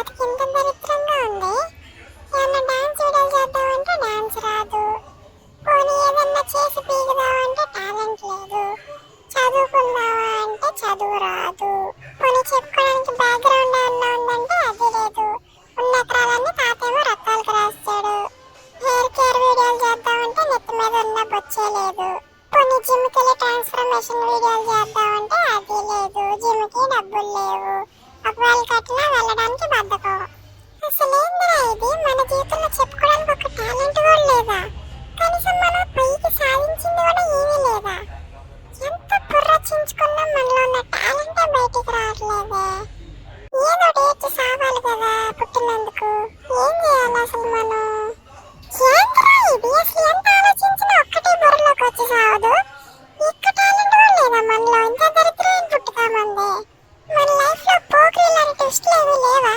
బతికి ఇంత దరిద్రంగా ఉంది. ఏమన్నా డాన్స్ వీడియోలు చేద్దామంటే డాన్స్ రాదు. పోనీ ఏదన్నా చేసి పీకుదామంటే టాలెంట్ లేదు. చదువుకుందామా అంటే చదువు రాదు. పోనీ చెప్పుకోవడానికి బ్యాక్గ్రౌండ్ ఏమన్నా ఉందంటే అది లేదు. ఉన్న ఎకరాలన్నీ తాతేమో రక్తాలకు రాస్తాడు. హెయిర్ కేర్ వీడియోలు చేద్దామంటే నెత్తి మీద ఉన్న బొచ్చే లేదు. పోనీ జిమ్కి వెళ్ళి ట్రాన్స్ఫర్మేషన్ వీడియోలు చేద్దామంటే అది లేదు. జిమ్కి డబ్బులు లేవు. ఒకవేళ కట్టినా వెళ్ళడానికి బద్ధకం. అసలు ఏందిరా ఇది? మన జీవితంలో చెప్పుకోవడానికి ఒక టాలెంట్ కూడా లేదా? కనీసం మనం పైకి సాధించింది కూడా ఏమీ లేదా? ఎంత బుర్ర చించుకున్నా మనలో ఉన్న టాలెంటే బయటికి రావట్లేదే. ఏదో డేట్ సావాలి కదా పుట్టినందుకు. ఏం చేయాలి అసలు మనం? ఏంట్రా ఇది? అసలు ఎంత ఆలోచించినా ఒక్కటే బుర్రలోకి వచ్చి సావదు. ఒక్క టాలెంట్ కూడా లేదా మనలో? ఇంత దరిద్రమైన పుట్టుక మంది. మన లైఫ్ లో పోకిరి లాంటి ట్విస్ట్లు ఏమీ లేవా?